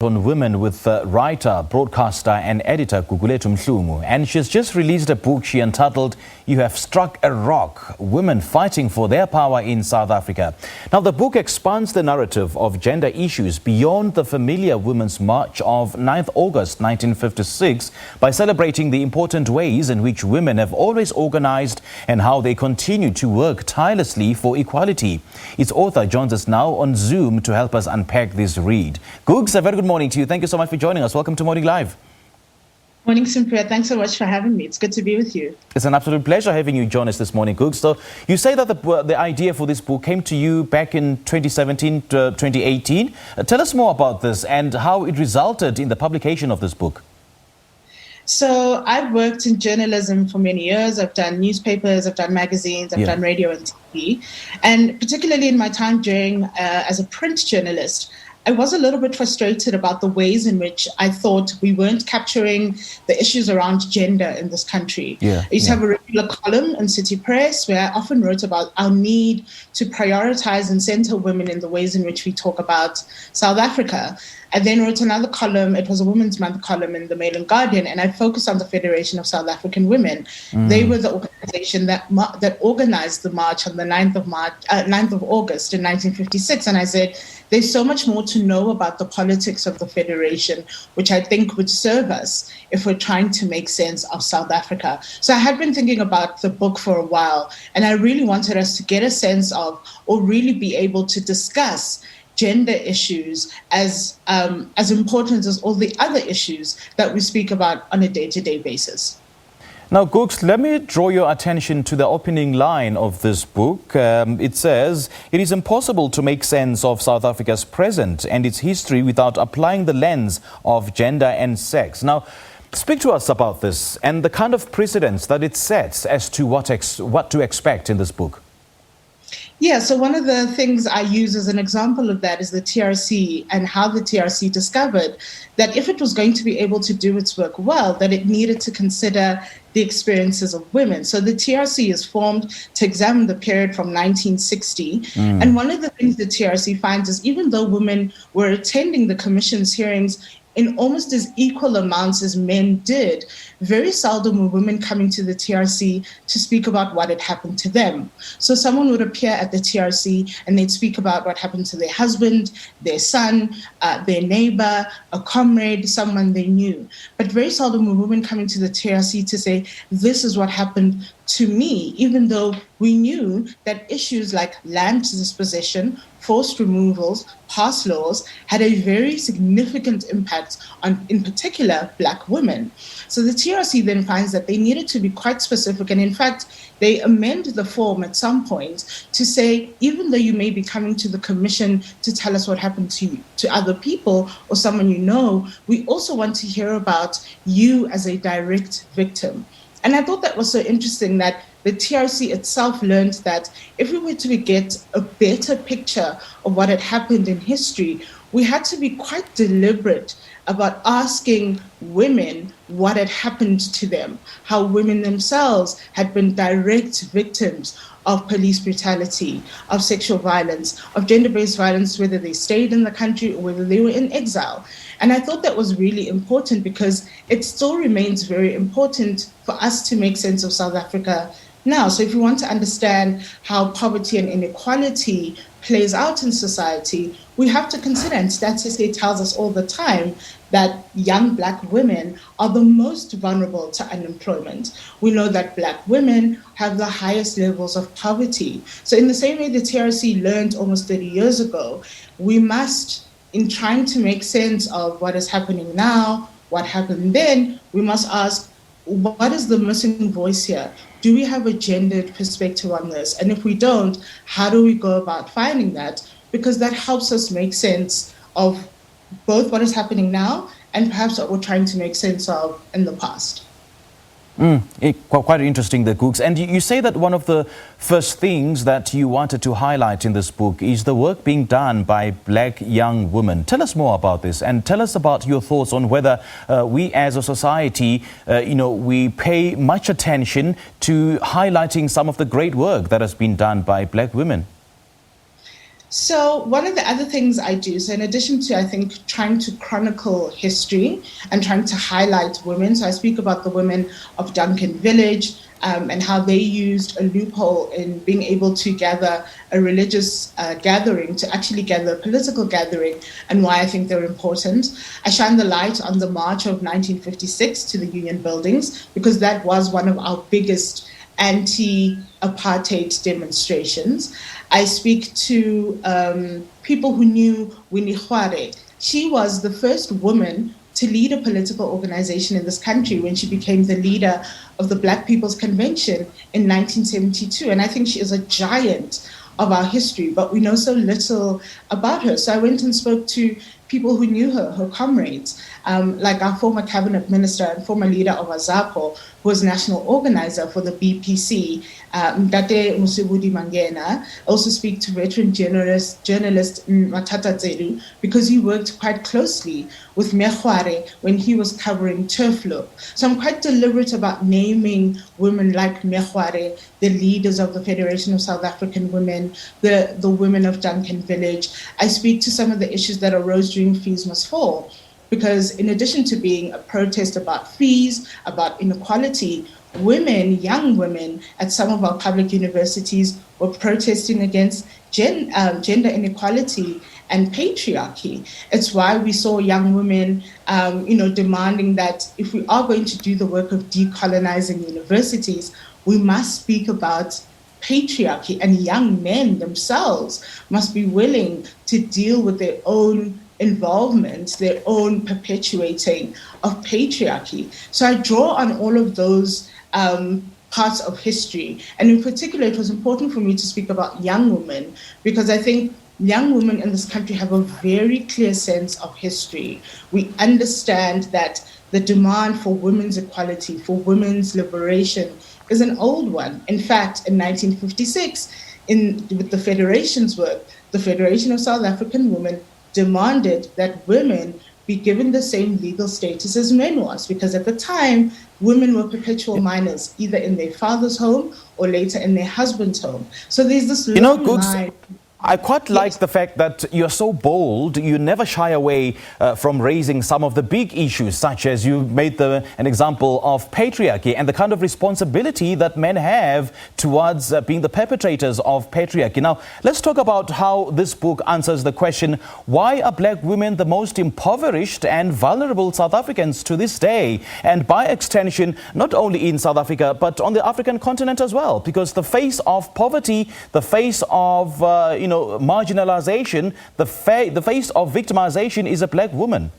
On women with writer, broadcaster and editor Gugulethu Mhlungu, and she's just released a book she entitled "You Have Struck a Rock: Women Fighting for Their Power in South Africa." Now the book expands the narrative of gender issues beyond the familiar Women's March of 9th August 1956 by celebrating the important ways in which women have always organized and how they continue to work tirelessly for equality. Its author joins us now on Zoom to help us unpack this read. Gugs, a very good morning to you. Thank you so much for joining us. Welcome to Morning Live. Morning, Simpriya. Thanks so much for having me. It's good to be with you. It's an absolute pleasure having you join us this morning, Gugs. So you say that the idea for this book came to you back in 2017 to 2018. Tell us more about this and how it resulted in the publication of this book. So I've worked in journalism for many years. I've done newspapers, I've done magazines, I've done radio and TV. And particularly in my time during as a print journalist, I was a little bit frustrated about the ways in which I thought we weren't capturing the issues around gender in this country. I used to have a regular column in City Press where I often wrote about our need to prioritize and center women in the ways in which we talk about South Africa. I then wrote another column, it was a Women's Month column in the Mail and Guardian, and I focused on the Federation of South African Women. They were the organization that organized the march on the 9th of August in 1956. And I said, there's so much more to know about the politics of the Federation, which I think would serve us if we're trying to make sense of South Africa. So I had been thinking about the book for a while, and I really wanted us to get a sense of, or really be able to discuss gender issues as important as all the other issues that we speak about on a day-to-day basis. Now, Gugs, let me draw your attention to the opening line of this book. It says, "It is impossible to make sense of South Africa's present and its history without applying the lens of gender and sex." Now, speak to us about this and the kind of precedents that it sets as to what to expect in this book. Yeah, so one of the things I use as an example of that is the TRC and how the TRC discovered that if it was going to be able to do its work well, that it needed to consider the experiences of women. So the TRC is formed to examine the period from 1960. And one of the things the TRC finds is even though women were attending the Commission's hearings in almost as equal amounts as men did, very seldom were women coming to the TRC to speak about what had happened to them. So someone would appear at the TRC and they'd speak about what happened to their husband, their son, their neighbor, a comrade, someone they knew. But very seldom were women coming to the TRC to say, this is what happened to me, even though we knew that issues like land dispossession, forced removals, pass laws had a very significant impact on, in particular, Black women. So the TRC then finds that they needed to be quite specific, and in fact, they amend the form at some point to say, even though you may be coming to the Commission to tell us what happened to other people or someone you know, we also want to hear about you as a direct victim. And I thought that was so interesting that the TRC itself learned that if we were to get a better picture of what had happened in history, we had to be quite deliberate about asking women what had happened to them, how women themselves had been direct victims of police brutality, of sexual violence, of gender-based violence, whether they stayed in the country or whether they were in exile. And I thought that was really important because it still remains very important for us to make sense of South Africa now. So if we want to understand how poverty and inequality plays out in society, we have to consider, and statistics tells us all the time, that young Black women are the most vulnerable to unemployment. We know that Black women have the highest levels of poverty. So in the same way the TRC learned almost 30 years ago, we must, in trying to make sense of what is happening now, what happened then, we must ask, what is the missing voice here? Do we have a gendered perspective on this? And if we don't, how do we go about finding that? Because that helps us make sense of both what is happening now and perhaps what we're trying to make sense of in the past. Quite interesting, the Gugs. And you say that one of the first things that you wanted to highlight in this book is the work being done by Black young women. Tell us more about this and tell us about your thoughts on whether we as a society, we pay much attention to highlighting some of the great work that has been done by Black women. So one of the other things I do, so in addition to, I think, trying to chronicle history and trying to highlight women, so I speak about the women of Duncan Village and how they used a loophole in being able to gather a religious gathering to actually gather a political gathering, and why I think they're important. I shine the light on the March of 1956 to the Union Buildings, because that was one of our biggest anti-apartheid demonstrations. I speak to people who knew Winnie Khware. She was the first woman to lead a political organization in this country when she became the leader of the Black People's Convention in 1972. And I think she is a giant of our history, but we know so little about her. So I went and spoke to people who knew her, her comrades, like our former cabinet minister and former leader of AZAPO, who was national organizer for the BPC, Mdate Musibudi Mangena. Also speak to veteran journalist Matata Tsedu, because he worked quite closely with Mekhware when he was covering Turfloop. So I'm quite deliberate about naming women like Mekhware, the leaders of the Federation of South African Women, the women of Duncan Village. I speak to some of the issues that arose during Fees Must Fall, because in addition to being a protest about fees, about inequality, women, young women at some of our public universities were protesting against gender inequality and patriarchy. It's why we saw young women, demanding that if we are going to do the work of decolonizing universities, we must speak about patriarchy, and young men themselves must be willing to deal with their own involvement, their own perpetuating of patriarchy. So I draw on all of those parts of history. And in particular, it was important for me to speak about young women, because I think young women in this country have a very clear sense of history. We understand that the demand for women's equality, for women's liberation, is an old one. In fact, in 1956, with the Federation's work, the Federation of South African Women demanded that women be given the same legal status as men was, because at the time, women were perpetual minors, either in their father's home or later in their husband's home. So there's this long line. I quite like the fact that you're so bold, you never shy away from raising some of the big issues, such as you made an example of patriarchy and the kind of responsibility that men have towards being the perpetrators of patriarchy. Now, let's talk about how this book answers the question, why are Black women the most impoverished and vulnerable South Africans to this day? And by extension, not only in South Africa, but on the African continent as well, because the face of poverty, the face of, marginalization, the face of victimization is a Black woman.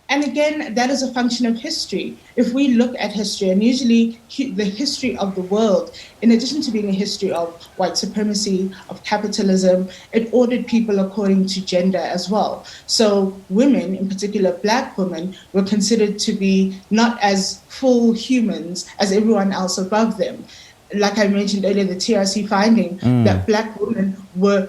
And again, that is a function of history. If we look at history, and usually the history of the world, in addition to being a history of white supremacy, of capitalism, it ordered people according to gender as well. So women, in particular Black women, were considered to be not as full humans as everyone else above them. Like I mentioned earlier, the TRC finding that Black women were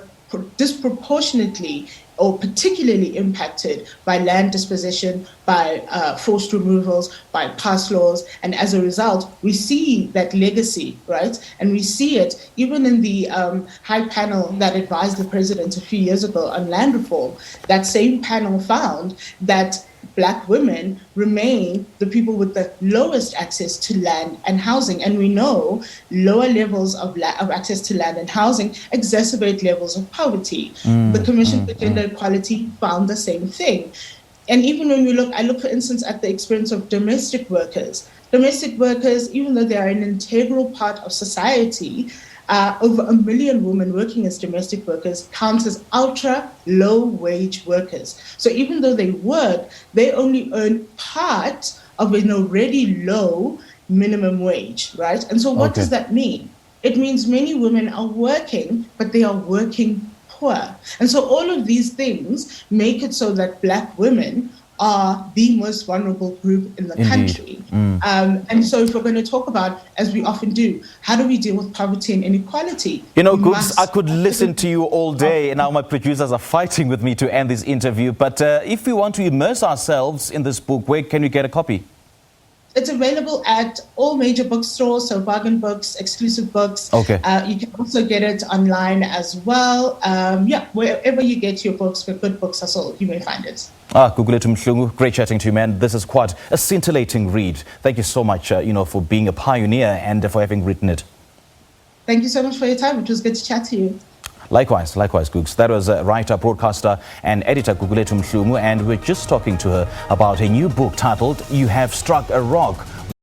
disproportionately or particularly impacted by land dispossession, by forced removals, by pass laws. And as a result, we see that legacy, right? And we see it even in the high panel that advised the president a few years ago on land reform. That same panel found that Black women remain the people with the lowest access to land and housing. And we know lower levels of access to land and housing exacerbate levels of poverty. The Commission for Gender Equality found the same thing. And even when I look, for instance, at the experience of domestic workers. Domestic workers, even though they are an integral part of society, over 1 million women working as domestic workers count as ultra low wage workers. So even though they work, they only earn part of an already low minimum wage, right? And so what does that mean? It means many women are working, but they are working poor. And so all of these things make it so that Black women are the most vulnerable group in the country. And so if we're going to talk about, as we often do, how do we deal with poverty and inequality? Googs, I could listen to you all day, and now my producers are fighting with me to end this interview. But if we want to immerse ourselves in this book, where can we get a copy? It's available at all major bookstores, so bargain books, exclusive books. Okay. You can also get it online as well. Wherever you get your books, where good books are sold, you may find it. Gugulethu Mhlungu, great chatting to you, man. This is quite a scintillating read. Thank you so much, for being a pioneer and for having written it. Thank you so much for your time. It was good to chat to you. Likewise, Gugs. That was writer, broadcaster and editor Gugulethu Mhlungu, and we're just talking to her about a new book titled You Have Struck a Rock.